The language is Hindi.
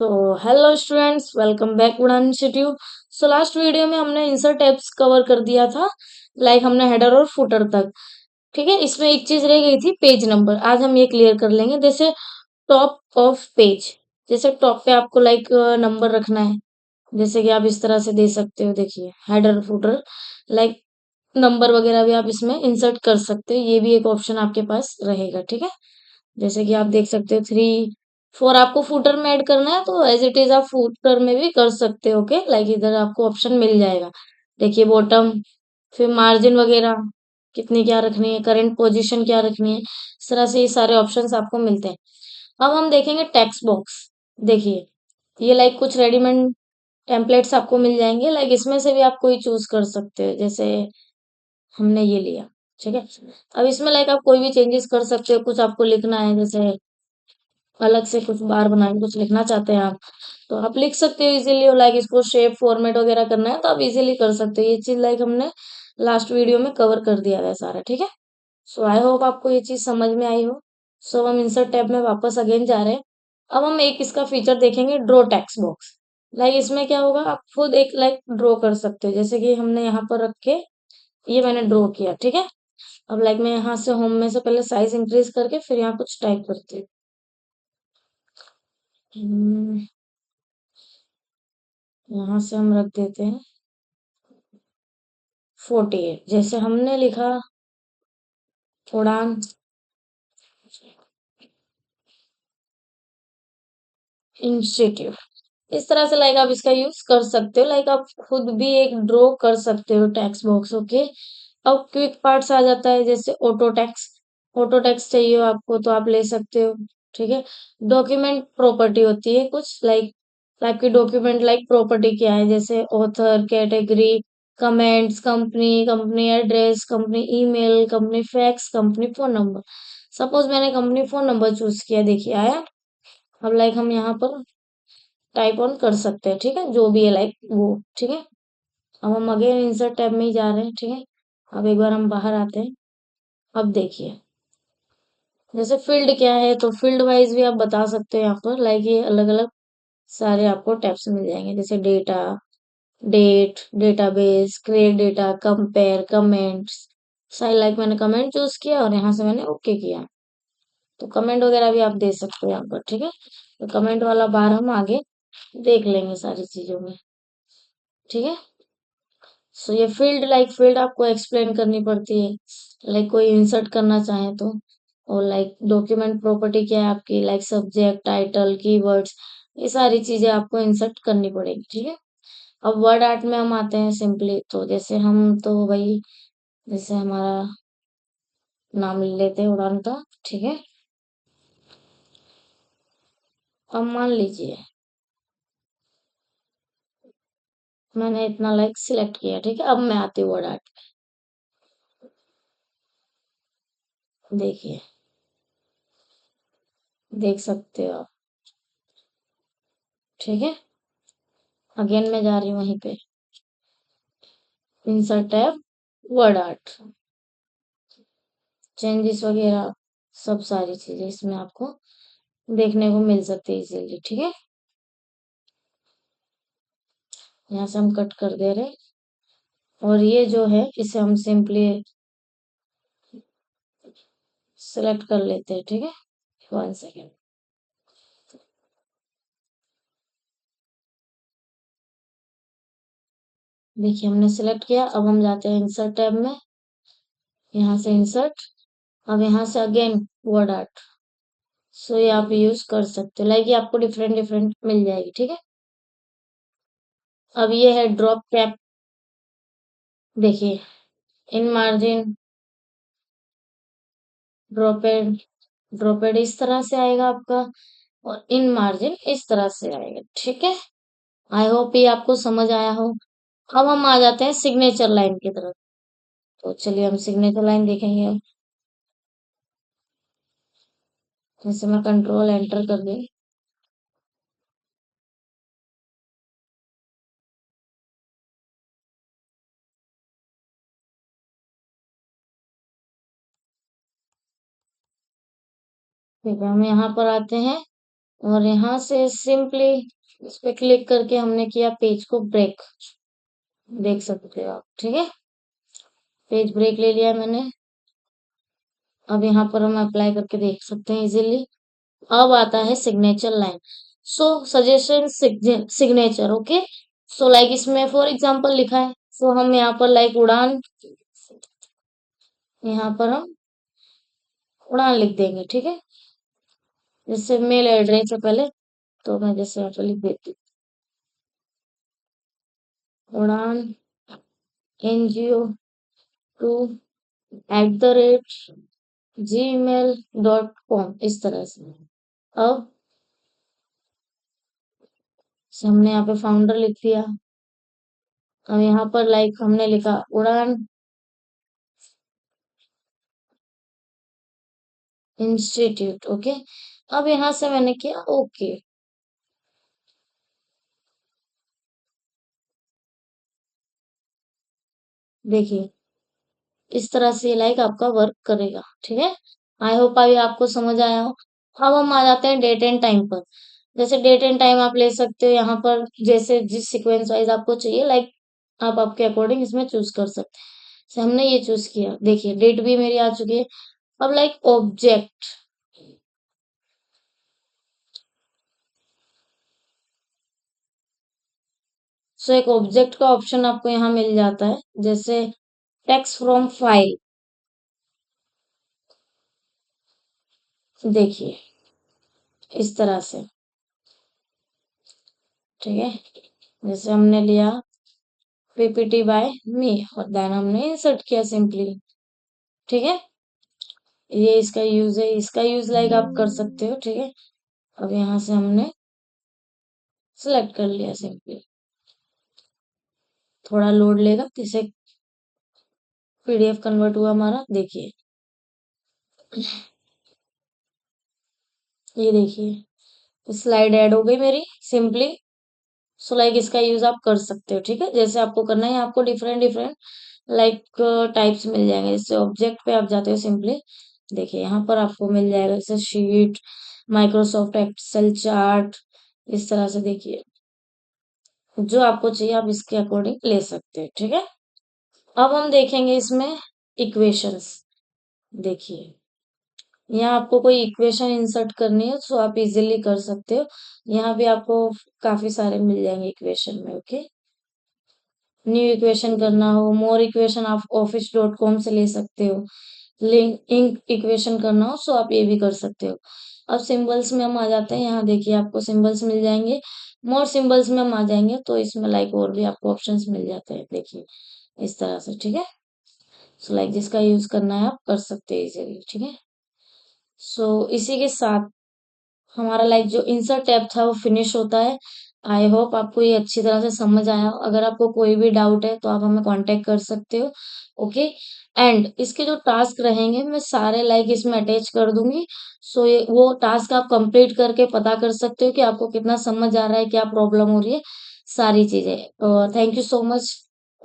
तो हेलो स्टूडेंट्स, वेलकम बैक उड़ान इंस्टीट्यूट। सो लास्ट वीडियो में हमने इंसर्ट टैब्स कवर कर दिया था। हमने हेडर और फुटर तक। ठीक है, इसमें एक चीज रह गई थी, पेज नंबर। आज हम ये क्लियर कर लेंगे। जैसे टॉप ऑफ पेज, जैसे टॉप पे आपको नंबर रखना है। जैसे कि आप इस तरह से दे सकते हो, देखिए हेडर फुटर, लाइक नंबर वगैरह भी आप इसमें इंसर्ट कर सकते हो। ये भी एक ऑप्शन आपके पास रहेगा। ठीक है, जैसे कि आप देख सकते हो 3 4 आपको फुटर में ऐड करना है तो एज इट इज आप फुटर में भी कर सकते हो। ओके, इधर आपको ऑप्शन मिल जाएगा। देखिए बॉटम, फिर मार्जिन वगैरह कितनी क्या रखनी है, करंट पोजीशन क्या रखनी है, इस तरह से ये सारे ऑप्शंस आपको मिलते हैं। अब हम देखेंगे टेक्स्ट बॉक्स। देखिए ये कुछ रेडीमेड टेम्पलेट्स आपको मिल जाएंगे। इसमें से भी आप कोई चूज कर सकते हो। जैसे हमने ये लिया, ठीक है। अब इसमें आप कोई भी चेंजेस कर सकते हो। कुछ आपको लिखना है, जैसे अलग से कुछ बार बना के कुछ लिखना चाहते हैं आप, तो आप लिख सकते हो इजीली। और इसको शेप फॉर्मेट वगैरह करना है तो आप इजीली कर सकते हो। ये चीज हमने लास्ट वीडियो में कवर कर दिया है सारा। ठीक है, सो आई होप आपको ये चीज समझ में आई हो। सो हम इंसर्ट टैब में वापस अगेन जा रहे हैं। अब हम एक इसका फीचर देखेंगे, ड्रॉ टेक्स्ट बॉक्स। इसमें क्या होगा, आप खुद एक ड्रॉ कर सकते हो। जैसे कि हमने यहाँ पर रख के ये मैंने ड्रॉ किया। ठीक है, अब मैं यहाँ से होम में से पहले साइज इंक्रीज करके फिर यहाँ कुछ टाइप करती हूँ। यहाँ से हम रख देते हैं 48। जैसे हमने लिखा उड़ान इंस्टीट्यूट, इस तरह से आप इसका यूज कर सकते हो। आप खुद भी एक ड्रॉ कर सकते हो टेक्स्ट बॉक्स। ओके, अब क्विक पार्ट्स आ जाता है, जैसे ऑटो टेक्स्ट। ऑटो टेक्स्ट चाहिए हो आपको तो आप ले सकते हो। ठीक है, डॉक्यूमेंट प्रॉपर्टी होती है कुछ, आपकी डॉक्यूमेंट प्रॉपर्टी क्या है, जैसे author, category, comments, company, company address, company email, company fax, company phone number. Suppose मैंने कंपनी फोन नंबर चूज किया, देखिए आया। अब हम यहाँ पर टाइप ऑन कर सकते हैं। ठीक है, जो भी है वो। ठीक है, अब हम अगेन इंसर्ट टैब में ही जा रहे हैं। ठीक है, अब एक बार हम बाहर आते हैं। अब देखिए जैसे फील्ड क्या है, तो फील्ड वाइज भी आप बता सकते हो। यहाँ पर ये अलग अलग सारे आपको टैब्स मिल जाएंगे, जैसे data, date, database, create data, compare, comments. सारे मैंने कमेंट चूज किया और यहाँ से मैंने ओके किया, तो कमेंट वगैरह भी आप दे सकते हो यहाँ पर। ठीक है, तो कमेंट वाला बार हम आगे देख लेंगे सारी चीजों में। ठीक है, सो ये फील्ड फील्ड आपको एक्सप्लेन करनी पड़ती है, कोई इंसर्ट करना चाहे तो। और डॉक्यूमेंट प्रॉपर्टी क्या है आपकी, सब्जेक्ट, टाइटल, कीवर्ड्स, ये सारी चीजें आपको इंसर्ट करनी पड़ेगी। ठीक है, अब वर्ड आर्ट में हम आते हैं सिंपली। तो जैसे हम तो भाई, जैसे हमारा नाम ले लेते हैं उड़ान का। ठीक है, अब मान लीजिए मैंने इतना सिलेक्ट किया। ठीक है, अब मैं आती हूँ वर्ड आर्ट। देखिए, देख सकते हो आप। ठीक है, अगेन मैं जा रही हूँ वहीं पे, insert tab, word art, changes वगैरह, सब सारी चीजें इसमें आपको देखने को मिल सकती है इजीली। ठीक है, यहाँ से हम कट कर दे रहे, और ये जो है इसे हम सिंपली सिलेक्ट कर लेते हैं। ठीक है, 1 सेकेंड। देखिए हमने सिलेक्ट किया। अब हम जाते हैं इंसर्ट टैब में, यहाँ से इंसर्ट, अब यहाँ से अगेन वर्ड आर्ट। सो ये आप यूज कर सकते हो। ये आपको डिफरेंट डिफरेंट मिल जाएगी। ठीक है, अब ये है ड्रॉप कैप। देखिए इन मार्जिन, ड्रॉपेड, ड्रॉपेड इस तरह से आएगा आपका, और इन मार्जिन इस तरह से आएगा। ठीक है, आई होप ये आपको समझ आया हो। अब हम आ जाते हैं सिग्नेचर लाइन की तरफ। तो चलिए हम सिग्नेचर लाइन देखेंगे। जैसे मैं कंट्रोल एंटर कर दी, ठीक है, हम यहाँ पर आते हैं और यहाँ से सिंपली इस पे क्लिक करके हमने किया पेज को ब्रेक। देख सकते हो आप, ठीक है। पेज ब्रेक ले लिया मैंने। अब यहाँ पर हम अप्लाई करके देख सकते हैं इजीली। अब आता है signature line. So suggestion signature, okay. So like इसमें फॉर एग्जांपल लिखा है, सो हम यहाँ पर लाइक उड़ान, यहाँ पर हम उड़ान लिख देंगे, ठीक है। जैसे मेल एड्रेस है पहले, तो मैं जैसे यहाँ पे लिख देती हूँ, उड़ान NGO टू @gmail.com, इस तरह से। अब हमने यहाँ पे फाउंडर लिख दिया। अब यहाँ पर लाइक हमने लिखा उड़ान इंस्टीट्यूट, ओके। अब यहाँ से मैंने किया ओके। देखिए इस तरह से लाइक आपका वर्क करेगा, ठीक है। आई होप अभी आपको समझ आया हो। अब हम आ जाते हैं डेट एंड टाइम पर। जैसे डेट एंड टाइम आप ले सकते हो यहाँ पर, जैसे जिस सीक्वेंस वाइज आपको चाहिए, लाइक आप आपके अकॉर्डिंग इसमें चूज कर सकते हैं। जैसे हमने ये चूज किया, देखिए डेट भी मेरी आ चुकी है। अब लाइक ऑब्जेक्ट, सो एक ऑब्जेक्ट का ऑप्शन आपको यहाँ मिल जाता है, जैसे टेक्स्ट फ्रॉम फाइल। देखिए इस तरह से, ठीक है। जैसे हमने लिया PPT बाय मी और देन हमने इंसर्ट किया सिंपली, ठीक है। ये इसका यूज है, इसका यूज लाइक आप कर सकते हो, ठीक है। अब यहाँ से हमने सिलेक्ट कर लिया सिंपली। थोड़ा लोड लेगा, जैसे PDF कन्वर्ट हुआ हमारा, देखिए। ये देखिए स्लाइड ऐड हो गई मेरी सिंपली। सो लाइक इसका यूज आप कर सकते हो, ठीक है। जैसे आपको करना है, आपको डिफरेंट डिफरेंट लाइक टाइप्स मिल जाएंगे। जैसे ऑब्जेक्ट पे आप जाते हो सिंपली, देखिए यहाँ पर आपको मिल जाएगा जैसे शीट, माइक्रोसॉफ्ट एक्सेल चार्ट, इस तरह से। देखिए जो आपको चाहिए आप इसके अकॉर्डिंग ले सकते हैं, ठीक है। अब हम देखेंगे इसमें इक्वेशंस। देखिए यहाँ आपको कोई इक्वेशन इंसर्ट करनी है तो आप इजीली कर सकते हो। यहाँ भी आपको काफी सारे मिल जाएंगे इक्वेशन में, ओके। न्यू इक्वेशन करना हो, मोर इक्वेशन आप office.com से ले सकते हो। लिंक इंक इक्वेशन करना हो सो आप ये भी कर सकते हो। अब सिंबल्स में हम आ जाते हैं, यहाँ देखिए आपको सिंबल्स मिल जाएंगे। मोर सिंबल्स में हम आ जाएंगे तो इसमें लाइक और भी आपको ऑप्शंस मिल जाते हैं, देखिए इस तरह से, ठीक है। सो लाइक जिसका यूज करना है आप कर सकते हैं इजीली, ठीक है। सो इसी के साथ हमारा लाइक जो इंसर्ट टैब था वो फिनिश होता है। आई होप आपको ये अच्छी तरह से समझ आया हो। अगर आपको कोई भी डाउट है तो आप हमें कांटेक्ट कर सकते हो, ओके। एंड इसके जो टास्क रहेंगे मैं सारे लाइक इसमें अटैच कर दूंगी। सो ये वो टास्क आप कंप्लीट करके पता कर सकते हो कि आपको कितना समझ आ रहा है, क्या प्रॉब्लम हो रही है, सारी चीजें। Thank you so much.